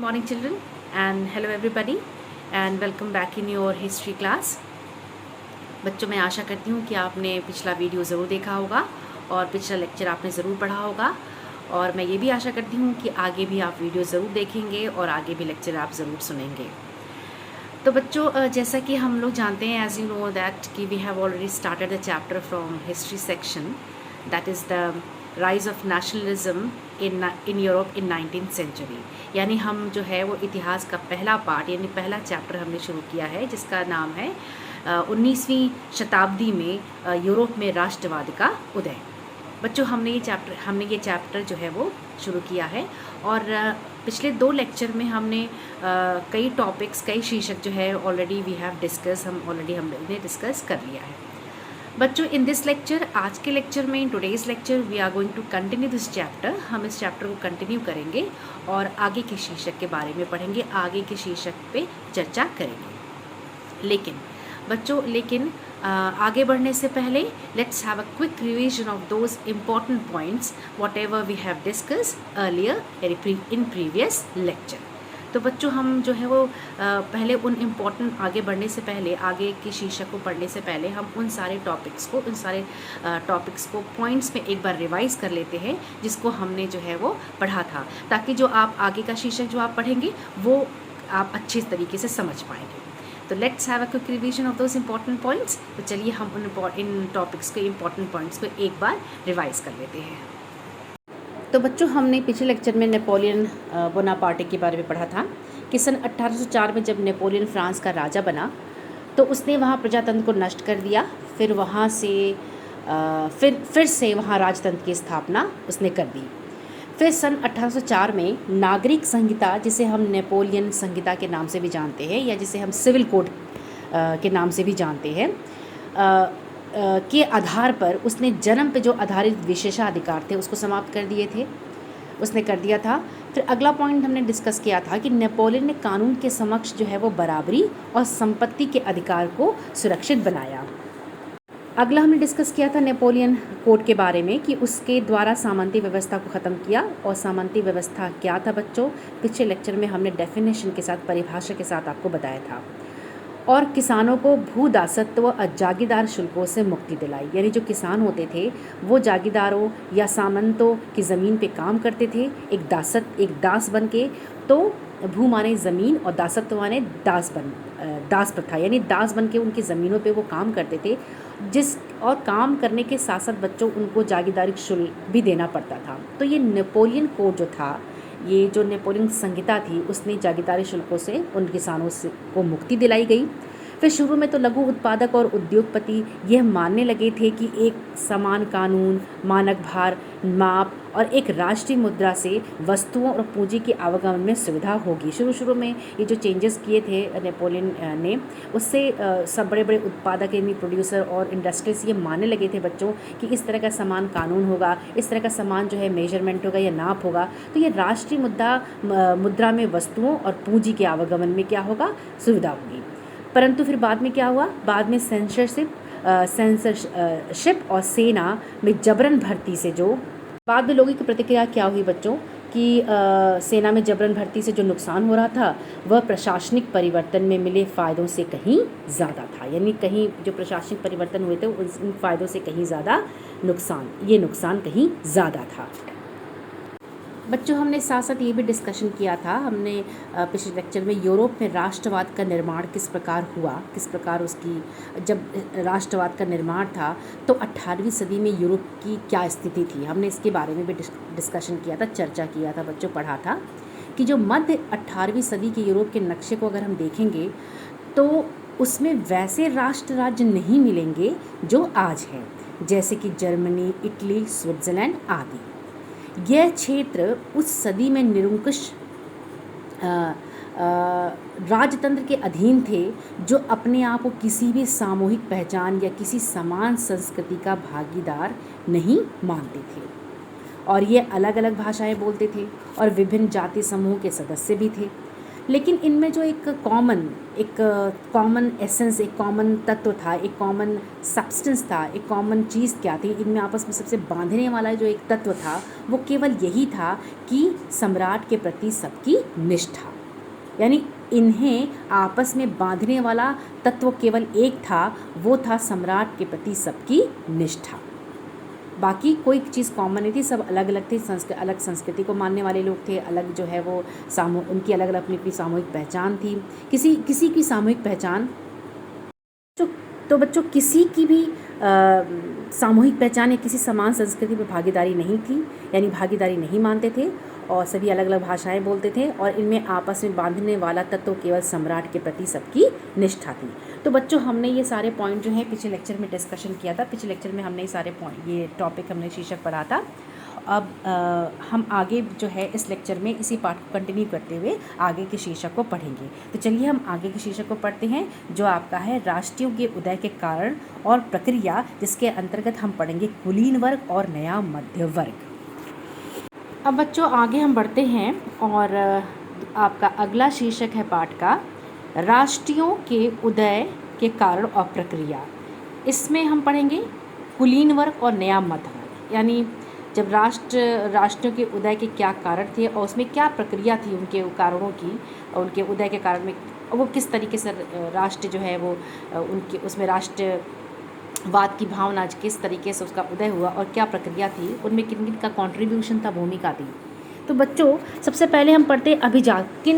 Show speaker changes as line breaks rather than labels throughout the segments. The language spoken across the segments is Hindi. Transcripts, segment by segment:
Morning children, and hello everybody, and welcome back in your history class. बच्चों, मैं आशा करती हूँ कि आपने पिछला वीडियो ज़रूर देखा होगा और पिछला लेक्चर आपने ज़रूर पढ़ा होगा, और मैं ये भी आशा करती हूँ कि आगे भी आप वीडियो ज़रूर देखेंगे और आगे भी लेक्चर आप ज़रूर सुनेंगे। तो बच्चों, जैसा कि हम लोग जानते हैं, एज यू नो दैट कि we have already started the chapter from history section, that is the rise of nationalism in Europe in 19th century. यानी हम जो है वो इतिहास का पहला पार्ट यानी पहला चैप्टर हमने शुरू किया है, जिसका नाम है 19वीं शताब्दी में यूरोप में राष्ट्रवाद का उदय। बच्चों, हमने ये चैप्टर जो है वो शुरू किया है, और पिछले 2 लेक्चर में हमने कई टॉपिक्स, कई शीर्षक जो है ऑलरेडी वी हैव डिस्कस, हमने डिस्कस कर लिया है। बच्चों, इन दिस लेक्चर, आज के लेक्चर में, in today's lecture, we are going to continue this chapter. हम इस चैप्टर को कंटिन्यू करेंगे और आगे के शीर्षक के बारे में पढ़ेंगे, आगे के शीर्षक पे चर्चा करेंगे। लेकिन आगे बढ़ने से पहले let's have a quick revision of those important points whatever we have discuss earlier in previous lecture. तो बच्चों, हम जो है वो पहले उन इम्पॉर्टेंट, आगे बढ़ने से पहले, आगे के शीर्षक को पढ़ने से पहले हम उन सारे टॉपिक्स को पॉइंट्स में एक बार रिवाइज कर लेते हैं, जिसको हमने जो है वो पढ़ा था, ताकि जो आप आगे का शीर्षक जो आप पढ़ेंगे वो आप अच्छे तरीके से समझ पाएंगे। तो let's have a quick revision of those important points. तो चलिए हम इन टॉपिक्स को, इम्पॉर्टेंट पॉइंट्स को एक बार रिवाइज कर लेते हैं। तो बच्चों, हमने पिछले लेक्चर में नेपोलियन बोनापार्टे के बारे में पढ़ा था कि सन 1804 में जब नेपोलियन फ्रांस का राजा बना, तो उसने वहाँ प्रजातंत्र को नष्ट कर दिया। फिर वहाँ से फिर से वहाँ राजतंत्र की स्थापना उसने कर दी। फिर सन 1804 में नागरिक संहिता, जिसे हम नेपोलियन संहिता के नाम से भी जानते हैं, या जिसे हम सिविल कोड के नाम से भी जानते हैं, के आधार पर उसने जन्म पे जो आधारित विशेषाधिकार थे उसको समाप्त कर दिया था। फिर अगला पॉइंट हमने डिस्कस किया था कि नेपोलियन ने कानून के समक्ष जो है वो बराबरी और संपत्ति के अधिकार को सुरक्षित बनाया। अगला हमने डिस्कस किया था नेपोलियन कोड के बारे में, कि उसके द्वारा सामंती व्यवस्था को ख़त्म किया। और सामंती व्यवस्था क्या था बच्चों? पिछले लेक्चर में हमने डेफिनेशन के साथ, परिभाषा के साथ आपको बताया था। और किसानों को भू दासत्व और जागीरदार शुल्कों से मुक्ति दिलाई। यानी जो किसान होते थे वो जागीरदारों या सामंतों की ज़मीन पे काम करते थे, एक दास बन के। तो भू माने ज़मीन और दासत्व माने दास प्रथा, यानी दास बन के उनकी ज़मीनों पे वो काम करते थे, और काम करने के साथ साथ बच्चों उनको जागीरदारी शुल्क भी देना पड़ता था। तो ये नेपोलियन कोड जो था, ये जो नेपोलियन संहिता थी, उसने जागीरदारी शुल्कों से उन किसानों को मुक्ति दिलाई गई। फिर शुरू में तो लघु उत्पादक और उद्योगपति यह मानने लगे थे कि एक समान कानून, मानक भार, माप और एक राष्ट्रीय मुद्रा से वस्तुओं और पूंजी के आवागमन में सुविधा होगी। शुरू में ये जो चेंजेस किए थे नेपोलियन ने, उससे सब बड़े बड़े उत्पादक यानी प्रोड्यूसर और इंडस्ट्रीज ये मानने लगे थे बच्चों कि इस तरह का समान कानून होगा, इस तरह का समान जो है मेजरमेंट होगा या नाप होगा, तो ये राष्ट्रीय मुद्रा में वस्तुओं और पूंजी के आवागमन में क्या होगा, सुविधा होगी। परंतु फिर बाद में क्या हुआ? बाद में सेंसरशिप और सेना में जबरन भर्ती से जो बाद में लोगों की प्रतिक्रिया क्या हुई बच्चों, कि सेना में जबरन भर्ती से जो नुकसान हो रहा था वह प्रशासनिक परिवर्तन में मिले फ़ायदों से कहीं ज़्यादा था। यानी कहीं जो प्रशासनिक परिवर्तन हुए थे उन फ़ायदों से कहीं ज़्यादा नुकसान कहीं ज़्यादा था। बच्चों, हमने साथ साथ ये भी डिस्कशन किया था, हमने पिछले लेक्चर में यूरोप में राष्ट्रवाद का निर्माण किस प्रकार हुआ, किस प्रकार उसकी, जब राष्ट्रवाद का निर्माण था तो 18वीं सदी में यूरोप की क्या स्थिति थी, हमने इसके बारे में भी डिस्कशन किया था, चर्चा किया था बच्चों, पढ़ा था कि जो मध्य 18वीं सदी के यूरोप के नक्शे को अगर हम देखेंगे तो उसमें वैसे राष्ट्र राज्य नहीं मिलेंगे जो आज हैं, जैसे कि जर्मनी, इटली, स्विट्ज़रलैंड आदि। यह क्षेत्र उस सदी में निरंकुश राजतंत्र के अधीन थे, जो अपने आप को किसी भी सामूहिक पहचान या किसी समान संस्कृति का भागीदार नहीं मानते थे, और ये अलग अलग भाषाएं बोलते थे और विभिन्न जाति समूह के सदस्य भी थे। लेकिन इनमें जो एक कॉमन एसेंस, एक कॉमन तत्व था, एक कॉमन सब्सटेंस था, एक कॉमन चीज़ क्या थी, इनमें आपस में सबसे बांधने वाला जो एक तत्व था वो केवल यही था कि सम्राट के प्रति सबकी निष्ठा। यानी इन्हें आपस में बांधने वाला तत्व केवल एक था, वो था सम्राट के प्रति सबकी निष्ठा। बाकी कोई चीज़ कॉमन नहीं थी, सब अलग अलग थे, अलग संस्कृति को मानने वाले लोग थे, अलग जो है वो उनकी अलग अलग अपनी अपनी सामूहिक पहचान थी। किसी की सामूहिक पहचान तो बच्चों किसी की भी सामूहिक पहचान या किसी समान संस्कृति में भागीदारी नहीं थी, यानी भागीदारी नहीं मानते थे और सभी अलग अलग भाषाएं बोलते थे और इनमें आपस में बांधने वाला तत्व केवल सम्राट के प्रति सबकी निष्ठा थी। तो बच्चों हमने ये सारे पॉइंट जो है पिछले लेक्चर में डिस्कशन किया था। पिछले लेक्चर में हमने ये सारे पॉइंट, ये टॉपिक हमने शीर्षक पढ़ा था। अब हम आगे जो है इस लेक्चर में इसी पाठ को कंटिन्यू करते हुए आगे के शीर्षक को पढ़ेंगे। तो चलिए हम आगे के शीर्षक को पढ़ते हैं, जो आपका है राष्ट्रीयों के उदय के कारण और प्रक्रिया, जिसके अंतर्गत हम पढ़ेंगे कुलीन वर्ग और नया मध्य वर्ग। अब बच्चों आगे हम बढ़ते हैं और आपका अगला शीर्षक है पाठ का राष्ट्रीयों के उदय के कारण और प्रक्रिया। इसमें हम पढ़ेंगे कुलीन वर्ग और नया मध्य वर्ग, यानी जब राष्ट्रों के उदय के क्या कारण थे और उसमें क्या प्रक्रिया थी उनके कारणों की, और उनके उदय के कारण में वो किस तरीके से राष्ट्र जो है वो उनके उसमें राष्ट्रवाद की भावना किस तरीके से उसका उदय हुआ और क्या प्रक्रिया थी, उनमें किन किन का कॉन्ट्रीब्यूशन था, भूमिका थी। तो बच्चों सबसे पहले हम पढ़ते अभिजात।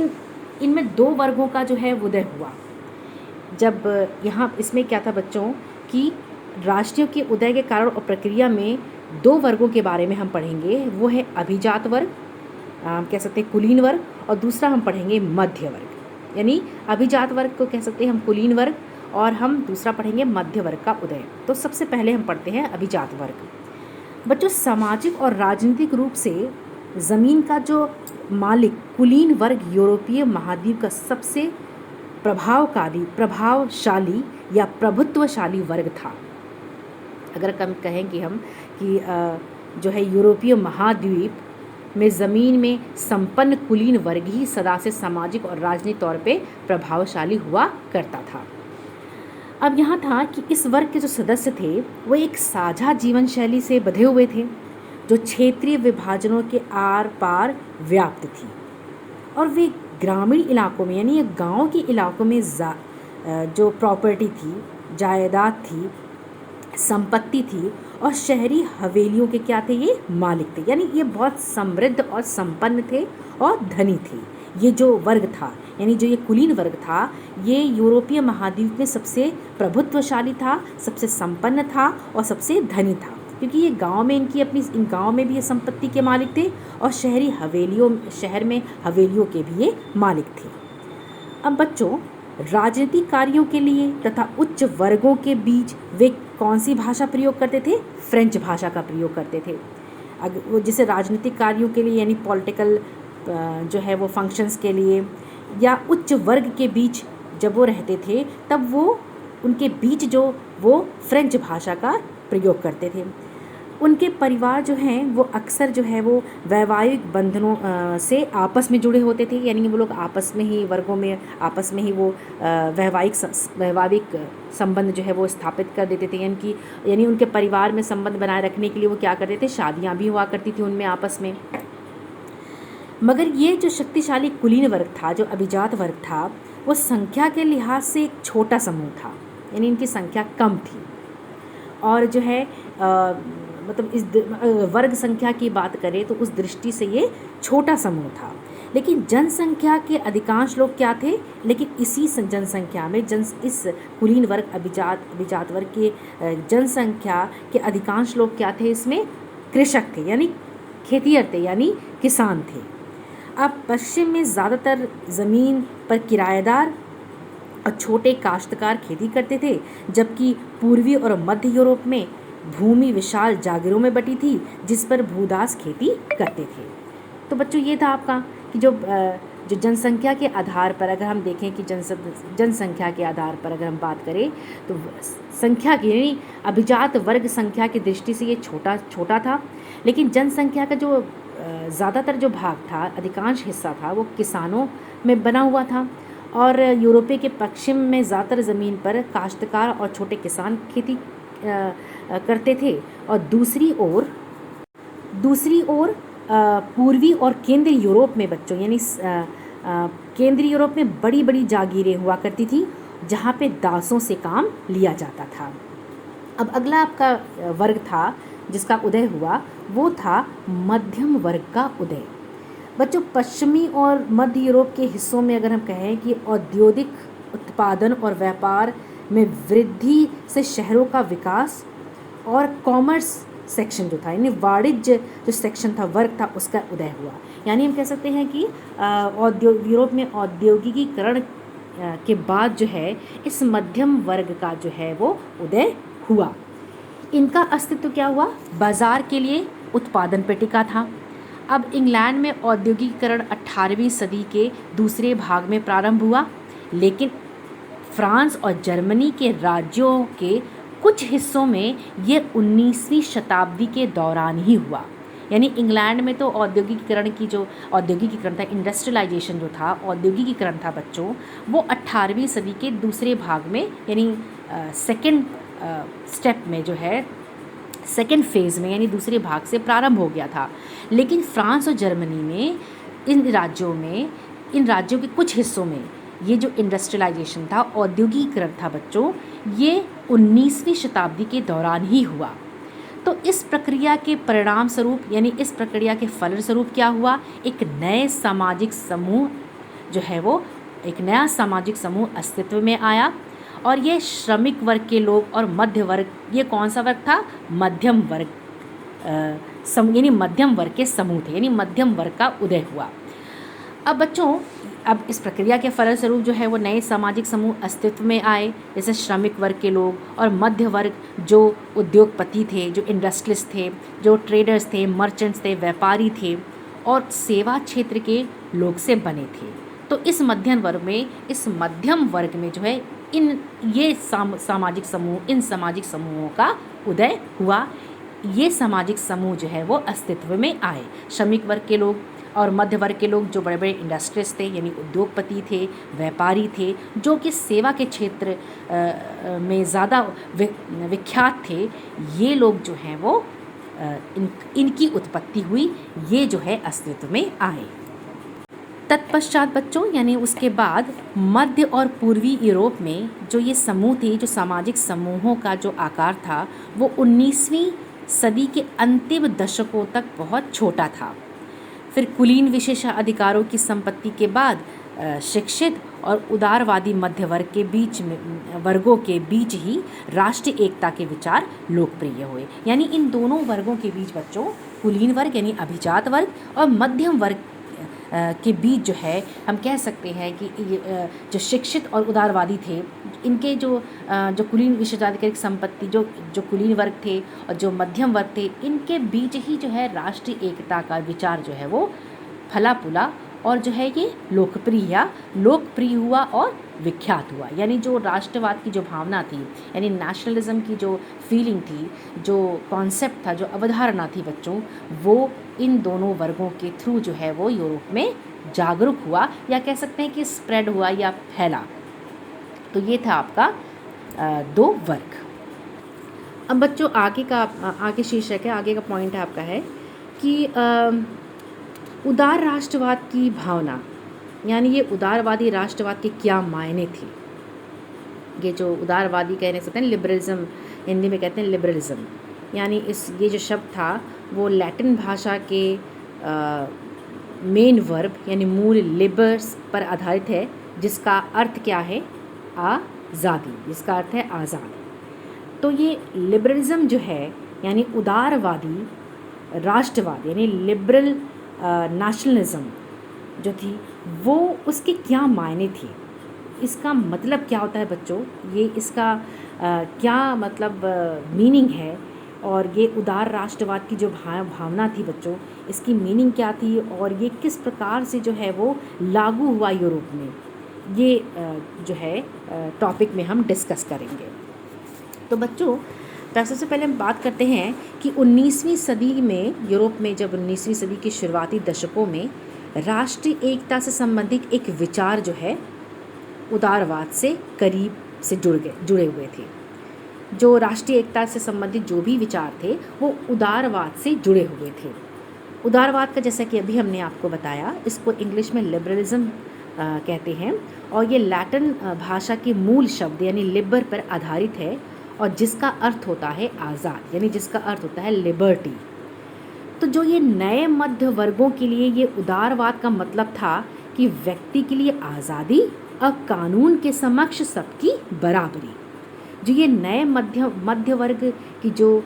इनमें दो वर्गों का जो है उदय हुआ। जब यहाँ इसमें क्या था बच्चों कि राष्ट्रीयों के उदय के कारण और प्रक्रिया में दो वर्गों के बारे में हम पढ़ेंगे, वो है अभिजात वर्ग, कह सकते हैं कुलीन वर्ग, और दूसरा हम पढ़ेंगे मध्य वर्ग। यानी अभिजात वर्ग को कह सकते हैं हम कुलीन वर्ग और हम दूसरा पढ़ेंगे मध्य वर्ग का उदय। तो सबसे पहले हम पढ़ते हैं अभिजात वर्ग। बच्चों सामाजिक और राजनीतिक रूप से ज़मीन का जो मालिक कुलीन वर्ग यूरोपीय महाद्वीप का सबसे प्रभावशाली या प्रभुत्वशाली वर्ग था। अगर हम कहें कि हम कि जो है यूरोपीय महाद्वीप में ज़मीन में संपन्न कुलीन वर्ग ही सदा से सामाजिक और राजनीतिक तौर पे प्रभावशाली हुआ करता था। अब यहाँ था कि इस वर्ग के जो सदस्य थे वो एक साझा जीवन शैली से बंधे हुए थे, जो क्षेत्रीय विभाजनों के आर पार व्याप्त थी, और वे ग्रामीण इलाकों में यानी गांव के इलाकों में जो प्रॉपर्टी थी, जायदाद थी, संपत्ति थी और शहरी हवेलियों के क्या थे, ये मालिक थे। यानी ये बहुत समृद्ध और संपन्न थे और धनी थे। ये जो वर्ग था, यानी जो ये कुलीन वर्ग था, ये यूरोपीय महाद्वीप में सबसे प्रभुत्वशाली था, सबसे संपन्न था और सबसे धनी था, क्योंकि ये गांव में इन गांव में भी ये संपत्ति के मालिक थे और शहर में हवेलियों के भी ये मालिक थे। अब बच्चों राजनीतिक कार्यों के लिए तथा उच्च वर्गों के बीच वे कौन सी भाषा प्रयोग करते थे? फ्रेंच भाषा का प्रयोग करते थे। वो जैसे राजनीतिक कार्यों के लिए यानी पॉलिटिकल जो है वो फंक्शंस के लिए या उच्च वर्ग के बीच जब वो रहते थे तब वो उनके बीच जो वो फ्रेंच भाषा का प्रयोग करते थे। उनके परिवार जो हैं वो अक्सर जो है वो वैवाहिक बंधनों से आपस में जुड़े होते थे, यानी वो लोग आपस में ही वर्गों में आपस में ही वो वैवाहिक संबंध जो है वो स्थापित कर देते थे। यानी उनके परिवार में संबंध बनाए रखने के लिए वो क्या करते थे, शादियाँ भी हुआ करती थी उनमें आपस में। मगर ये जो शक्तिशाली कुलीन वर्ग था, जो अभिजात वर्ग था, वो संख्या के लिहाज से एक छोटा समूह था, यानी इनकी संख्या कम थी। और जो है मतलब इस वर्ग संख्या की बात करें तो उस दृष्टि से ये छोटा समूह था। लेकिन जनसंख्या के अधिकांश लोग क्या थे, लेकिन इसी जनसंख्या में इस कुलीन वर्ग अभिजात वर्ग के जनसंख्या के अधिकांश लोग क्या थे, इसमें कृषक थे, यानी खेतिहर थे, यानी किसान थे। अब पश्चिम में ज़्यादातर ज़मीन पर किराएदार और छोटे काश्तकार खेती करते थे, जबकि पूर्वी और मध्य यूरोप में भूमि विशाल जागीरों में बटी थी जिस पर भूदास खेती करते थे। तो बच्चों ये था आपका कि जो जनसंख्या के आधार पर अगर हम देखें कि जनसंख्या के आधार पर अगर हम बात करें तो संख्या की यानी अभिजात वर्ग संख्या की दृष्टि से ये छोटा था, लेकिन जनसंख्या का जो ज़्यादातर जो भाग था, अधिकांश हिस्सा था, वो किसानों में बना हुआ था और यूरोपीय के पश्चिम में ज़्यादातर ज़मीन पर काश्तकार और छोटे किसान खेती करते थे। और दूसरी ओर पूर्वी और केंद्रीय यूरोप में बच्चों यानी केंद्रीय यूरोप में बड़ी बड़ी जागीरें हुआ करती थी जहाँ पे दासों से काम लिया जाता था। अब अगला आपका वर्ग था जिसका उदय हुआ, वो था मध्यम वर्ग का उदय। बच्चों, पश्चिमी और मध्य यूरोप के हिस्सों में अगर हम कहें कि औद्योगिक उत्पादन और व्यापार में वृद्धि से शहरों का विकास और कॉमर्स सेक्शन जो था यानी वाणिज्य जो सेक्शन था, वर्ग था, उसका उदय हुआ। यानी हम कह सकते हैं कि यूरोप में औद्योगिकीकरण के बाद जो है इस मध्यम वर्ग का जो है वो उदय हुआ। इनका अस्तित्व क्या हुआ? बाजार के लिए उत्पादन पे टिका था। अब इंग्लैंड में औद्योगिकीकरण 18वीं सदी के दूसरे भाग में प्रारंभ हुआ, लेकिन फ्रांस और जर्मनी के राज्यों के कुछ हिस्सों में ये 19वीं शताब्दी के दौरान ही हुआ। यानी इंग्लैंड में तो औद्योगिकीकरण था, इंडस्ट्रियलाइजेशन जो था, औद्योगिकीकरण था बच्चों, वो 18वीं सदी के दूसरे भाग में यानी सेकेंड स्टेप में जो है, सेकेंड फेज़ में यानी दूसरे भाग से प्रारंभ हो गया था। लेकिन फ्रांस और जर्मनी में इन राज्यों के कुछ हिस्सों में ये जो इंडस्ट्रियलाइजेशन था, औद्योगिकीकरण था बच्चों, ये 19वीं शताब्दी के दौरान ही हुआ। तो इस प्रक्रिया के परिणाम स्वरूप यानी इस प्रक्रिया के फलस्वरूप क्या हुआ? एक नया सामाजिक समूह अस्तित्व में आया और ये श्रमिक वर्ग के लोग और मध्य वर्ग, ये कौन सा वर्ग था? मध्यम वर्ग यानी मध्यम वर्ग के समूह थे, यानी मध्यम वर्ग का उदय हुआ। अब बच्चों, अब इस प्रक्रिया के फलस्वरूप जो है वो नए सामाजिक समूह अस्तित्व में आए, जैसे श्रमिक वर्ग के लोग और मध्य वर्ग जो उद्योगपति थे, जो इंडस्ट्रियलिस्ट थे, जो ट्रेडर्स थे, मर्चेंट्स थे, व्यापारी थे और सेवा क्षेत्र के लोग से बने थे। तो इस मध्यम वर्ग में जो है इन सामाजिक समूहों का उदय हुआ। ये सामाजिक समूह जो है वो अस्तित्व में आए। श्रमिक वर्ग के लोग और मध्य वर्ग के लोग जो बड़े बड़े इंडस्ट्रीज थे यानी उद्योगपति थे, व्यापारी थे, जो कि सेवा के क्षेत्र में ज़्यादा विख्यात थे, ये लोग जो हैं वो इनकी उत्पत्ति हुई, ये जो है अस्तित्व में आए। तत्पश्चात बच्चों यानी उसके बाद मध्य और पूर्वी यूरोप में जो ये समूह थे, जो सामाजिक समूहों का जो आकार था वो 19वीं सदी के अंतिम दशकों तक बहुत छोटा था। फिर कुलीन विशेषाधिकारों की संपत्ति के बाद शिक्षित और उदारवादी मध्य वर्गों के बीच ही राष्ट्रीय एकता के विचार लोकप्रिय हुए। यानी इन दोनों वर्गों के बीच बच्चों, कुलीन वर्ग यानी अभिजात वर्ग और मध्यम वर्ग के बीच जो है हम कह सकते हैं कि जो शिक्षित और उदारवादी थे, इनके जो कुलीन विशेषाधिकार संपत्ति जो कुलीन वर्ग थे और जो मध्यम वर्ग थे, इनके बीच ही जो है राष्ट्रीय एकता का विचार जो है वो फला फूला और जो है ये लोकप्रिय हुआ और विख्यात हुआ। यानी जो राष्ट्रवाद की जो भावना थी, यानी नेशनलिज्म की जो फीलिंग थी, जो कॉन्सेप्ट था, जो अवधारणा थी बच्चों, वो इन दोनों वर्गों के थ्रू जो है वो यूरोप में जागरूक हुआ, या कह सकते हैं कि स्प्रेड हुआ या फैला। तो ये था आपका 2 वर्ग। अब बच्चों आगे शीर्षक है, आगे का पॉइंट है आपका है कि उदार राष्ट्रवाद की भावना, यानी ये उदारवादी राष्ट्रवाद के क्या मायने थे। ये जो उदारवादी कहने सकते हैं, लिबरलिज्म हिंदी में कहते हैं लिबरलिज्म, यानी ये जो शब्द था वो लैटिन भाषा के मेन वर्ब यानी मूल लिबर्स पर आधारित है, जिसका अर्थ क्या है? आज़ादी, जिसका अर्थ है आज़ाद। तो ये लिबरलिज्म जो है यानी उदारवादी राष्ट्रवाद यानी लिबरल नेशनलिज्म जो थी, वो उसके क्या मायने थे, इसका मतलब क्या होता है बच्चों, ये इसका क्या मतलब मीनिंग है, और ये उदार राष्ट्रवाद की जो भावना थी बच्चों, इसकी मीनिंग क्या थी और ये किस प्रकार से जो है वो लागू हुआ यूरोप में, ये जो है टॉपिक में हम डिस्कस करेंगे। तो बच्चों तो सबसे पहले हम बात करते हैं कि 19वीं सदी में यूरोप में, जब 19वीं सदी के शुरुआती दशकों में राष्ट्रीय एकता से संबंधित एक विचार जो है उदारवाद से करीब से जुड़े हुए थे। जो राष्ट्रीय एकता से संबंधित जो भी विचार थे वो उदारवाद से जुड़े हुए थे। उदारवाद का, जैसा कि अभी हमने आपको बताया, इसको इंग्लिश में लिबरलिज्म कहते हैं और ये लैटिन भाषा के मूल शब्द यानी लिबर पर आधारित है और जिसका अर्थ होता है आज़ाद, यानी जिसका अर्थ होता है लिबर्टी। तो जो ये नए मध्य वर्गों के लिए ये उदारवाद का मतलब था कि व्यक्ति के लिए आज़ादी और कानून के समक्ष सबकी बराबरी। जो ये नए मध्य वर्ग की जो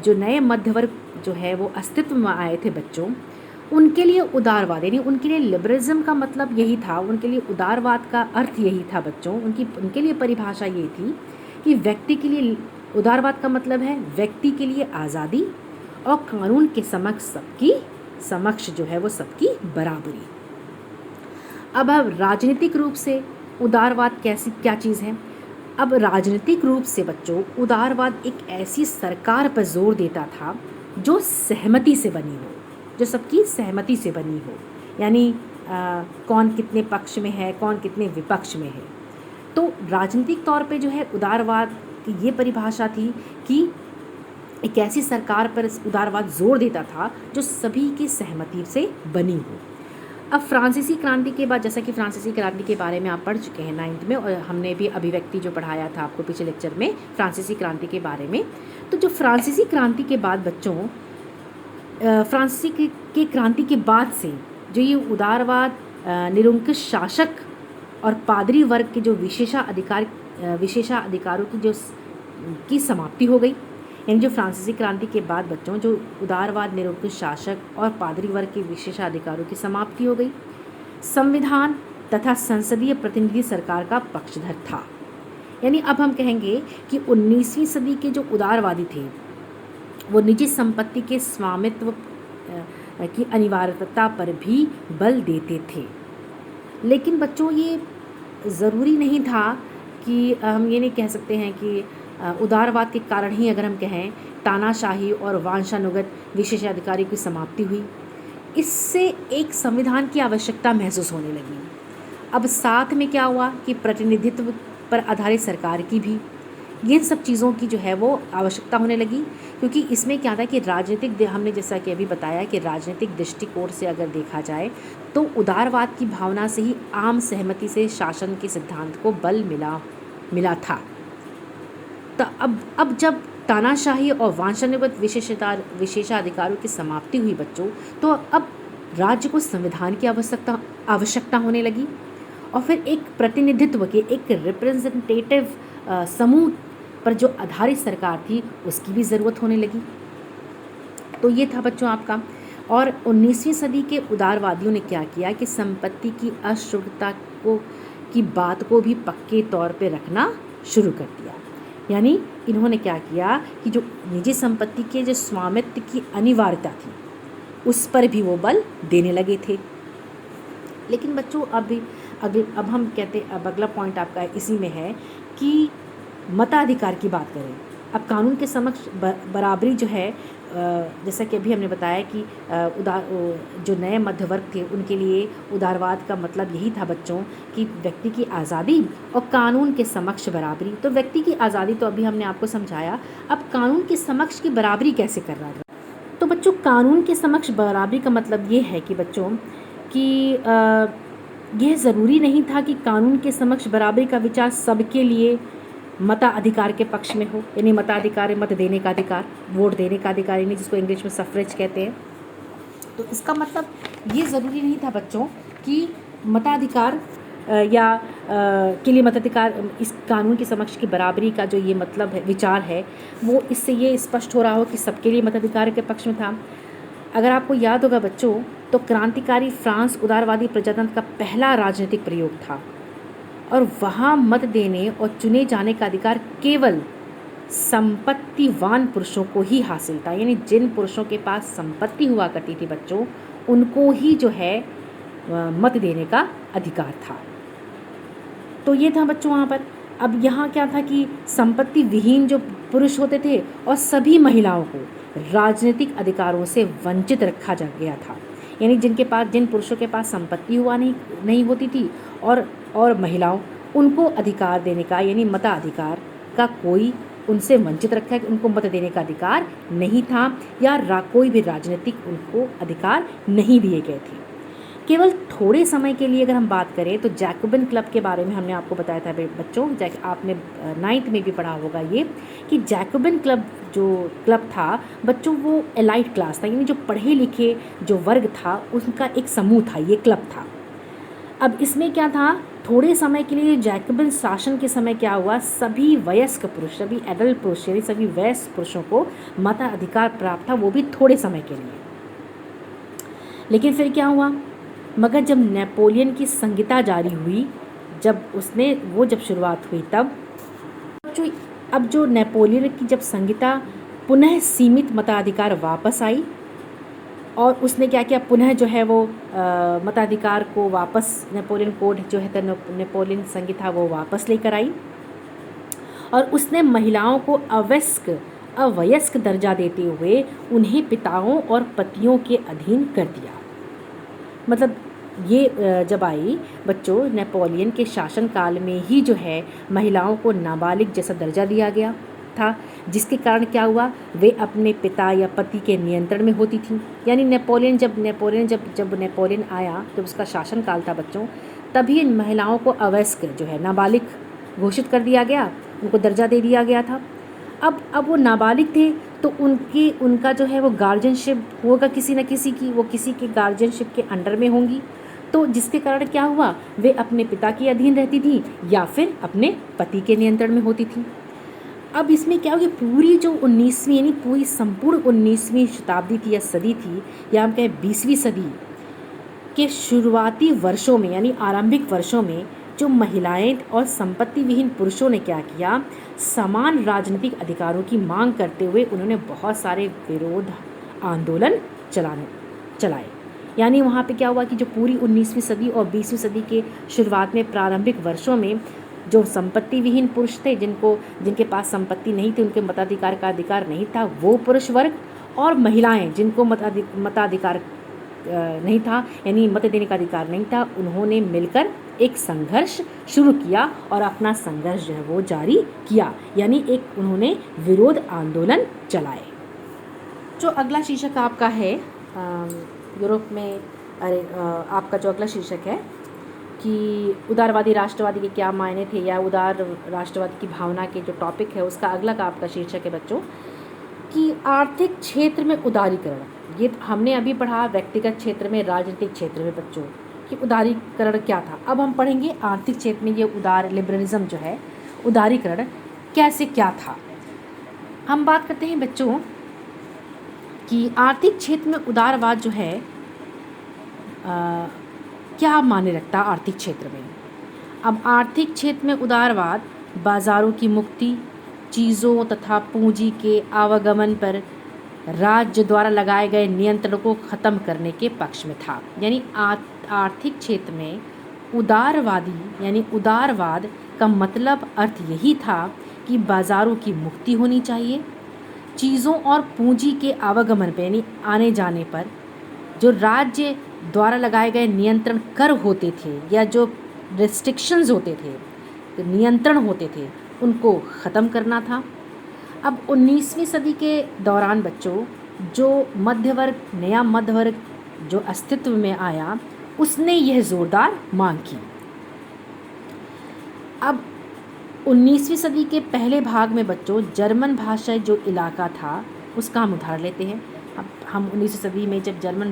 नए मध्य वर्ग जो है वो अस्तित्व में आए थे बच्चों, उनके लिए उदारवाद यानी उनके लिए लिबरलिज्म का मतलब यही था, उनके लिए उदारवाद का अर्थ यही था बच्चों। उनके लिए परिभाषा ये थी कि व्यक्ति के लिए, उदारवाद का मतलब है व्यक्ति के लिए आज़ादी और कानून के समक्ष जो है वो सबकी बराबरी। अब राजनीतिक रूप से उदारवाद क्या चीज़ है? अब राजनीतिक रूप से बच्चों उदारवाद एक ऐसी सरकार पर जोर देता था जो सहमति से बनी हो, जो सबकी सहमति से बनी हो, यानी कौन कितने पक्ष में है, कौन कितने विपक्ष में है। तो राजनीतिक तौर पे जो है उदारवाद की ये परिभाषा थी कि एक ऐसी सरकार पर उदारवाद जोर देता था जो सभी की सहमति से बनी हो। अब फ्रांसीसी क्रांति के बाद, जैसा कि फ्रांसीसी क्रांति के बारे में आप पढ़ चुके हैं 9th में, और हमने भी अभिव्यक्ति जो पढ़ाया था आपको पिछले लेक्चर में फ्रांसीसी क्रांति के बारे में। तो जो फ्रांसीसी क्रांति के बाद बच्चों, फ्रांसीसी के क्रांति के बाद से जो ये उदारवाद, निरंकुश शासक और पादरी वर्ग के जो विशेषाधिकारों की समाप्ति हो गई। यानी जो फ्रांसीसी क्रांति के बाद बच्चों जो उदारवाद, निरंकुश शासक और पादरी वर्ग के विशेषाधिकारों की समाप्ति हो गई। संविधान तथा संसदीय प्रतिनिधि सरकार का पक्षधर था। यानी अब हम कहेंगे कि 19वीं सदी के जो उदारवादी थे वो निजी संपत्ति के स्वामित्व की अनिवार्यता पर भी बल देते थे। लेकिन बच्चों ये ज़रूरी नहीं था कि हम ये नहीं कह सकते हैं कि उदारवाद के कारण ही, अगर हम कहें, तानाशाही और वंशानुगत विशेषाधिकारी की समाप्ति हुई। इससे एक संविधान की आवश्यकता महसूस होने लगी। अब साथ में क्या हुआ कि प्रतिनिधित्व पर आधारित सरकार की भी, ये सब चीज़ों की जो है वो आवश्यकता होने लगी, क्योंकि इसमें क्या था कि राजनीतिक, हमने जैसा कि अभी बताया कि राजनीतिक दृष्टिकोण से अगर देखा जाए तो उदारवाद की भावना से ही आम सहमति से शासन के सिद्धांत को बल मिला था। तो अब जब तानाशाही और वंशानुगत विशेषाधिकारों की समाप्ति हुई बच्चों, तो अब राज्य को संविधान की आवश्यकता होने लगी और फिर एक प्रतिनिधित्व के, एक रिप्रेजेंटेटिव समूह पर जो आधारित सरकार थी उसकी भी ज़रूरत होने लगी। तो ये था बच्चों आपका। और 19वीं सदी के उदारवादियों ने क्या किया कि संपत्ति की अशुद्धता की बात को भी पक्के तौर पे रखना शुरू कर दिया। यानी इन्होंने क्या किया कि जो निजी संपत्ति के जो स्वामित्व की अनिवार्यता थी उस पर भी वो बल देने लगे थे। लेकिन बच्चों अब हम कहते, अब अगला पॉइंट आपका इसी में है कि मताधिकार की बात करें। अब कानून के समक्ष बराबरी जो है, जैसा कि अभी हमने बताया कि जो नए मध्य वर्ग थे उनके लिए उदारवाद का मतलब यही था बच्चों कि व्यक्ति की आज़ादी और कानून के समक्ष बराबरी। तो व्यक्ति की आज़ादी तो अभी हमने आपको समझाया, अब कानून के समक्ष की बराबरी कैसे कर रहा है। तो बच्चों कानून के समक्ष बराबरी का मतलब ये है कि बच्चों कि यह ज़रूरी नहीं था कि कानून के समक्ष बराबरी का विचार सबके लिए मताधिकार के पक्ष में हो। यानी मताधिकार, मत देने का अधिकार, वोट देने का अधिकार, यानी जिसको इंग्लिश में सफ्रेज कहते हैं। तो इसका मतलब ये ज़रूरी नहीं था बच्चों कि मताधिकार के लिए मताधिकार, इस कानून के समक्ष की बराबरी का जो ये मतलब है, विचार है, वो इससे ये स्पष्ट हो रहा हो कि सबके लिए मताधिकार के पक्ष में था। अगर आपको याद होगा बच्चों, तो क्रांतिकारी फ्रांस उदारवादी प्रजातंत्र का पहला राजनीतिक प्रयोग था और वहाँ मत देने और चुने जाने का अधिकार केवल संपत्तिवान पुरुषों को ही हासिल था। यानी जिन पुरुषों के पास संपत्ति हुआ करती थी बच्चों, उनको ही जो है मत देने का अधिकार था। तो ये था बच्चों वहाँ पर। अब यहाँ क्या था कि संपत्ति विहीन जो पुरुष होते थे और सभी महिलाओं को राजनीतिक अधिकारों से वंचित रखा जा गया था। यानी जिन पुरुषों के पास संपत्ति हुआ नहीं होती थी और महिलाओं, उनको अधिकार देने का यानी मताधिकार का कोई उनसे वंचित रखा है कि उनको मत देने का अधिकार नहीं था या कोई भी राजनीतिक उनको अधिकार नहीं दिए गए थे। केवल थोड़े समय के लिए अगर हम बात करें तो जैकोबिन क्लब के बारे में हमने आपको बताया था बच्चों, आपने 9th में भी पढ़ा होगा ये कि जैकोबिन क्लब जो क्लब था बच्चों, वो एलाइट क्लास था, यानी जो पढ़े लिखे जो वर्ग था उनका एक समूह था, ये क्लब था। अब इसमें क्या था, थोड़े समय के लिए जैकोबिन शासन के समय क्या हुआ, सभी वयस्क पुरुष, सभी एडल्ट पुरुष यानी सभी वयस्क पुरुषों को मताधिकार प्राप्त था, वो भी थोड़े समय के लिए। लेकिन फिर क्या हुआ, मगर जब नेपोलियन की संहिता जारी हुई, जब शुरुआत हुई तब जो नेपोलियन की जब संहिता पुनः सीमित मताधिकार वापस आई और उसने क्या किया, पुनः जो है वो मताधिकार को वापस नेपोलियन कोड जो है नेपोलियन संहिता वो वापस लेकर आई और उसने महिलाओं को अवयस्क दर्जा देते हुए उन्हें पिताओं और पतियों के अधीन कर दिया। मतलब ये जब आई बच्चों, नेपोलियन के शासनकाल में ही जो है महिलाओं को नाबालिग जैसा दर्जा दिया गया था, जिसके कारण क्या हुआ, वे अपने पिता या पति के नियंत्रण में होती थी। यानी जब नेपोलियन आया, जब उसका शासनकाल था बच्चों, तभी इन महिलाओं को अवयस्क जो है नाबालिग घोषित कर दिया गया, उनको दर्जा दे दिया गया था। अब वो नाबालिग थे तो उनका जो है वो गार्जियनशिप होगा किसी न किसी की, वो किसी के गार्जियनशिप के अंडर में होंगी, तो जिसके कारण क्या हुआ, वे अपने पिता के अधीन रहती थी या फिर अपने पति के नियंत्रण में होती थी। अब इसमें क्या हो गया, पूरी जो 19वीं यानी पूरी संपूर्ण 19वीं शताब्दी थी या सदी थी, या हम कहें 20वीं सदी के शुरुआती वर्षों में यानी आरंभिक वर्षों में जो महिलाएं और संपत्ति विहीन पुरुषों ने क्या किया, समान राजनीतिक अधिकारों की मांग करते हुए उन्होंने बहुत सारे विरोध आंदोलन चलाए। यानी वहाँ पे क्या हुआ कि जो पूरी 19वीं सदी और 20वीं सदी के शुरुआत में प्रारंभिक वर्षों में जो संपत्ति विहीन पुरुष थे, जिनके पास संपत्ति नहीं थी, उनके मताधिकार का अधिकार नहीं था, वो पुरुष वर्ग, और महिलाएं जिनको मताधिकार नहीं था यानी मत देने का अधिकार नहीं था, उन्होंने मिलकर एक संघर्ष शुरू किया और अपना संघर्ष जो है वो जारी किया, यानी एक उन्होंने विरोध आंदोलन चलाए। जो अगला शीर्षक आपका है यूरोप में आपका जो अगला शीर्षक है कि उदारवादी राष्ट्रवादी के क्या मायने थे, या उदार राष्ट्रवादी की भावना के जो टॉपिक है उसका अगला का आपका शीर्षक है बच्चों कि आर्थिक क्षेत्र में उदारीकरण। ये हमने अभी पढ़ा व्यक्तिगत क्षेत्र में, राजनीतिक क्षेत्र में बच्चों कि उदारीकरण क्या था। अब हम पढ़ेंगे आर्थिक क्षेत्र में ये लिबरलिज्म जो है, उदारीकरण कैसे क्या था। हम बात करते हैं बच्चों कि आर्थिक क्षेत्र में उदारवाद जो है क्या मायने रखता आर्थिक क्षेत्र में। अब आर्थिक क्षेत्र में उदारवाद बाज़ारों की मुक्ति, चीज़ों तथा पूंजी के आवागमन पर राज्य द्वारा लगाए गए नियंत्रण को ख़त्म करने के पक्ष में था। यानी आर्थिक क्षेत्र में उदारवाद का मतलब अर्थ यही था कि बाज़ारों की मुक्ति होनी चाहिए, चीज़ों और पूंजी के आवागमन पर यानी आने जाने पर जो राज्य द्वारा लगाए गए नियंत्रण कर होते थे या जो रिस्ट्रिक्शंस होते थे, नियंत्रण होते थे, उनको ख़त्म करना था। अब 19वीं सदी के दौरान बच्चों जो नया मध्यवर्ग जो अस्तित्व में आया, उसने यह ज़ोरदार मांग की। अब 19वीं सदी के पहले भाग में बच्चों जर्मन भाषा जो इलाका था उसका हम उदाहरण लेते हैं। अब हम 19वीं सदी में जब जर्मन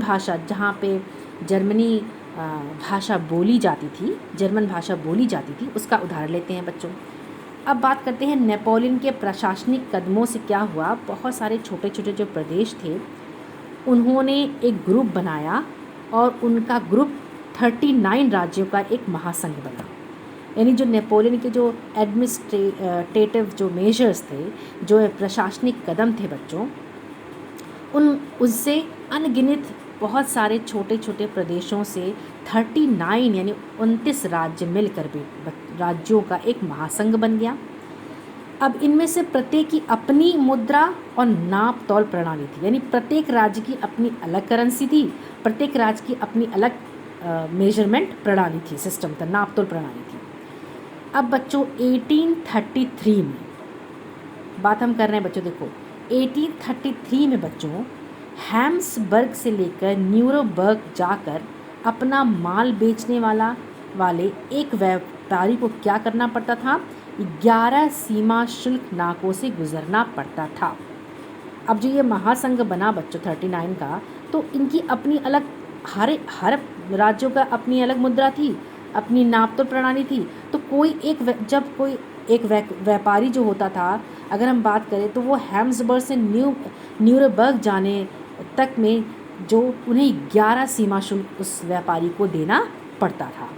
भाषा जहाँ पे जर्मनी भाषा बोली जाती थी उसका उदाहरण लेते हैं बच्चों। अब बात करते हैं नेपोलियन के प्रशासनिक कदमों से क्या हुआ। बहुत सारे छोटे छोटे जो प्रदेश थे उन्होंने एक ग्रुप बनाया और उनका ग्रुप 39 राज्यों का एक महासंघ बना। यानी जो नेपोलियन के जो एडमिनिस्ट्रेटिव जो मेजर्स थे, जो प्रशासनिक कदम थे बच्चों, उससे अनगिनत बहुत सारे छोटे छोटे प्रदेशों से 39 यानी 29 राज्य मिलकर भी राज्यों का एक महासंघ बन गया। अब इनमें से प्रत्येक की अपनी मुद्रा और नाप तौल प्रणाली थी, यानी प्रत्येक राज्य की अपनी अलग करेंसी थी, प्रत्येक राज्य की अपनी अलग मेजरमेंट प्रणाली थी, सिस्टम था, नाप तौल प्रणाली थी। अब बच्चों 1833 में बात हम कर रहे हैं बच्चों, देखो 1833 में बच्चों हैम्सबर्ग से लेकर न्यूरमबर्ग जाकर अपना माल बेचने वाले एक व्यापारी को क्या करना पड़ता था, 11 सीमा शुल्क नाकों से गुजरना पड़ता था। अब जो ये महासंघ बना बच्चों 39 का, तो इनकी अपनी अलग, हर राज्यों का अपनी अलग मुद्रा थी, अपनी नाप तोल प्रणाली थी। तो जब कोई एक व्यापारी जो होता था, अगर हम बात करें तो वो हैम्सबर्ग से न्यूरमबर्ग जाने तक में जो उन्हें 11 सीमा शुल्क उस व्यापारी को देना पड़ता था।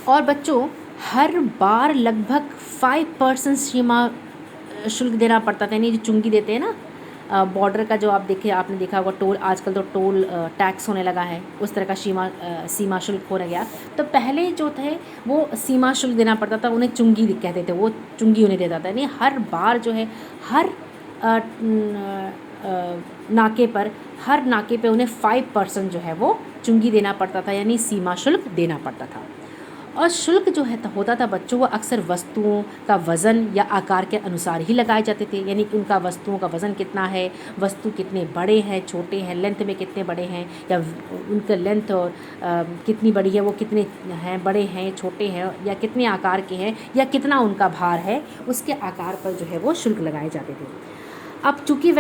और बच्चों हर बार लगभग 5% सीमा शुल्क देना पड़ता था, यानी जो चुंगी देते हैं ना बॉर्डर का, जो आपने देखा होगा टोल, आजकल तो टोल टैक्स होने लगा है, उस तरह का सीमा शुल्क हो गया। तो पहले जो थे वो सीमा शुल्क देना पड़ता था, उन्हें चुंगी कहते थे, वो चुंगी उन्हें देता था, यानी हर बार जो है हर नाके पे उन्हें 5% जो है वो चुंगी देना पड़ता था, यानी सीमा शुल्क देना पड़ता था। और शुल्क जो है होता था बच्चों, वो अक्सर वस्तुओं का वज़न या आकार के अनुसार ही लगाए जाते थे, यानी कि उनका वस्तुओं का वज़न कितना है, वस्तु कितने बड़े हैं छोटे हैं, लेंथ में कितने बड़े हैं, या उनका लेंथ और कितनी बड़ी है, वो कितने हैं, बड़े हैं छोटे हैं, या कितने आकार के हैं, या कितना उनका भार है, उसके आकार पर जो है वो शुल्क लगाए जाते थे। अब चूँकि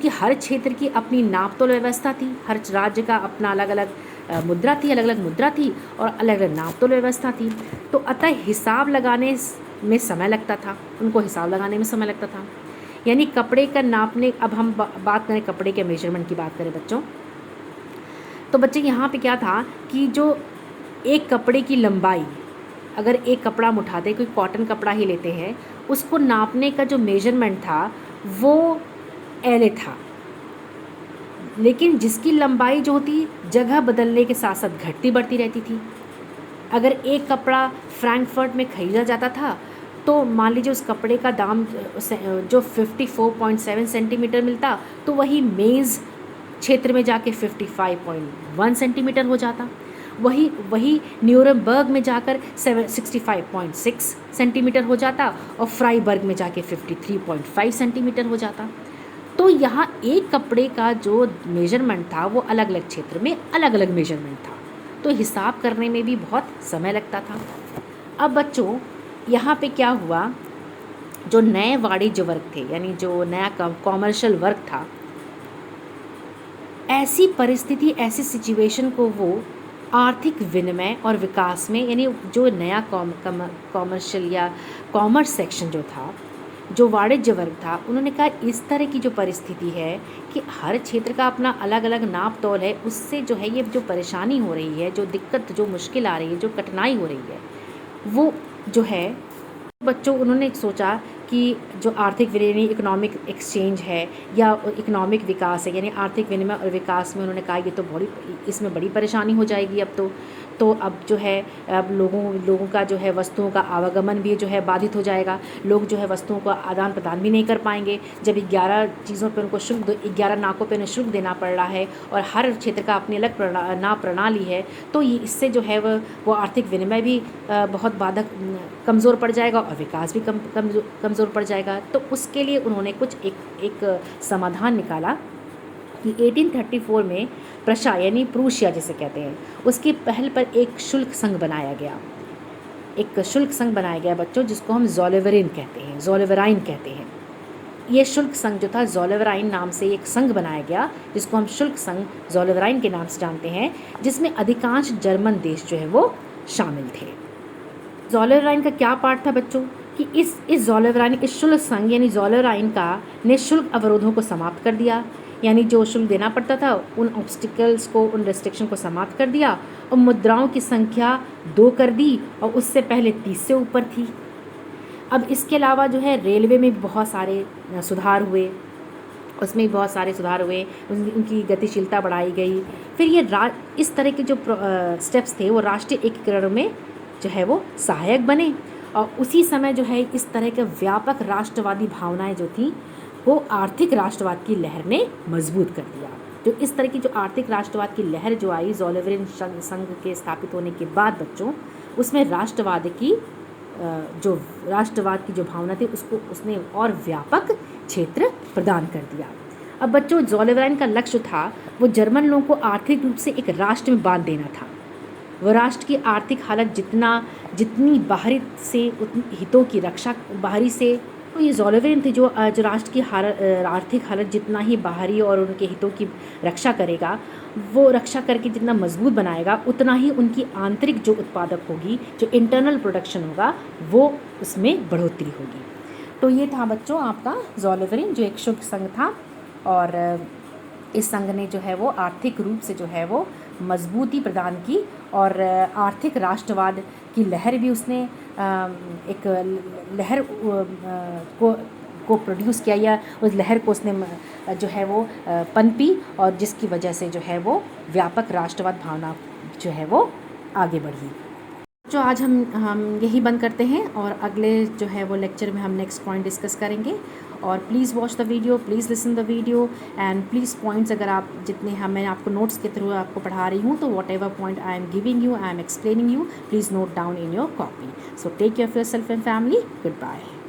हर क्षेत्र की अपनी नाप तोल व्यवस्था थी, हर राज्य का अपना अलग अलग मुद्रा थी और अलग अलग नाप तोल व्यवस्था थी, तो अतः हिसाब लगाने में समय लगता था, उनको हिसाब लगाने में समय लगता था। यानी कपड़े का नापने, अब हम बात करें कपड़े के मेजरमेंट की बात करें बच्चों, तो बच्चे यहाँ पे क्या था कि जो एक कपड़े की लंबाई, अगर एक कपड़ा हम उठाते हैं, कोई कॉटन कपड़ा ही लेते हैं, उसको नापने का जो मेजरमेंट था वो एल था, लेकिन जिसकी लंबाई जो होती जगह बदलने के साथ साथ घटती बढ़ती रहती थी। अगर एक कपड़ा फ्रैंकफर्ट में खरीदा जाता था तो मान लीजिए उस कपड़े का दाम जो 54.7 सेंटीमीटर मिलता, तो वही मेज़ क्षेत्र में जाके 55.1 सेंटीमीटर हो जाता, वही न्यूरमबर्ग में जाकर 65.6 सेंटीमीटर हो जाता, और फ्राइबर्ग में जाके 53.5 सेंटीमीटर हो जाता। तो यहाँ एक कपड़े का जो मेजरमेंट था वो अलग अलग क्षेत्र में अलग अलग मेजरमेंट था, तो हिसाब करने में भी बहुत समय लगता था। अब बच्चों यहाँ पे क्या हुआ, जो नए वाणिज्य वर्ग थे, यानी जो नया कॉमर्शियल वर्ग था, ऐसी परिस्थिति, ऐसी सिचुएशन को वो आर्थिक विनिमय और विकास में, यानी जो नया कॉमर्शियल या कॉमर्स सेक्शन जो था, जो वाणिज्य वर्ग था, उन्होंने कहा इस तरह की जो परिस्थिति है कि हर क्षेत्र का अपना अलग अलग नाप तोल है, उससे जो है ये जो परेशानी हो रही है, जो दिक्कत, जो मुश्किल आ रही है, जो कठिनाई हो रही है, वो जो है बच्चों उन्होंने सोचा कि जो आर्थिक विनिमय, इकोनॉमिक एक्सचेंज है या इकोनॉमिक विकास है, यानी आर्थिक विनिमय और विकास में उन्होंने कहा ये तो इसमें बड़ी परेशानी हो जाएगी। अब तो अब जो है अब लोगों का जो है वस्तुओं का आवागमन भी जो है बाधित हो जाएगा, लोग जो है वस्तुओं का आदान प्रदान भी नहीं कर पाएंगे, जब 11 चीज़ों पे उनको 11 नाकों पे उन्हें शुल्क देना पड़ रहा है और हर क्षेत्र का अपनी अलग नाप प्रणाली है, तो ये इससे जो है वो आर्थिक विनिमय भी बहुत बाधक कमज़ोर पड़ जाएगा और विकास भी कमज़ोर पड़ जाएगा। तो उसके लिए उन्होंने कुछ एक समाधान निकाला कि 1834 में प्रशा यानी प्रूशिया जिसे कहते हैं, उसकी पहल पर एक शुल्क संघ बनाया गया बच्चों, जिसको हम ज़ोल्वेराइन कहते हैं। ये शुल्क संघ जो था, ज़ोल्वेराइन नाम से एक संघ बनाया गया, जिसको हम शुल्क संघ ज़ोल्वेराइन के नाम से जानते हैं, जिसमें अधिकांश जर्मन देश जो है वो शामिल थे। ज़ोल्वेराइन का क्या पार्ट था बच्चों कि इस ज़ोल्वेराइन, इस शुल्क संघ यानी ज़ोल्वेराइन का ने शुल्क अवरोधों को समाप्त कर दिया, यानी जो शुल्क देना पड़ता था उन ऑब्स्टिकल्स को, उन रेस्ट्रिक्शन को समाप्त कर दिया, और मुद्राओं की संख्या 2 कर दी, और उससे पहले 30 से ऊपर थी। अब इसके अलावा जो है रेलवे में बहुत सारे सुधार हुए, उनकी गतिशीलता बढ़ाई गई। फिर ये इस तरह के जो स्टेप्स थे वो राष्ट्रीय एकीकरण में जो है वो सहायक बने, और उसी समय जो है इस तरह के व्यापक राष्ट्रवादी भावनाएं जो थी वो आर्थिक राष्ट्रवाद की लहर ने मजबूत कर दिया। जो इस तरह की जो आर्थिक राष्ट्रवाद की लहर जो आई ज़ोल्वेरिन संघ के स्थापित होने के बाद बच्चों, उसमें राष्ट्रवाद की जो भावना थी उसको उसने और व्यापक क्षेत्र प्रदान कर दिया। अब बच्चों, ज़ोल्वेरिन का लक्ष्य था वो जर्मन लोगों को आर्थिक रूप से एक राष्ट्र में बांध देना था। वह राष्ट्र की आर्थिक हालत जितनी बाहरी से उतनी हितों की रक्षा बाहरी से, तो ये ज़ोल्वेरिन थे जो राष्ट्र की आर्थिक हालत जितना ही बाहरी और उनके हितों की रक्षा करेगा, वो रक्षा करके जितना मजबूत बनाएगा उतना ही उनकी आंतरिक जो उत्पादक होगी, जो इंटरनल प्रोडक्शन होगा, वो उसमें बढ़ोतरी होगी। तो ये था बच्चों आपका ज़ोल्वेरिन जो एक शुभ संघ था, और इस संघ ने जो है वो आर्थिक रूप से जो है वो मजबूती प्रदान की, और आर्थिक राष्ट्रवाद की लहर भी उसने एक लहर को प्रोड्यूस किया, या उस लहर को उसने जो है वो पनपी, और जिसकी वजह से जो है वो व्यापक राष्ट्रवाद भावना जो है वो आगे बढ़ी। जो आज हम यही बंद करते हैं, और अगले जो है वो लेक्चर में हम नेक्स्ट पॉइंट डिस्कस करेंगे। और please watch the video, please listen the video, and please points अगर आप जितने मैं आपको नोट्स के थ्रू आपको पढ़ा रही हूँ, तो whatever point I am giving you, I am explaining you, please note down in your copy. So take care of yourself and family. Good bye.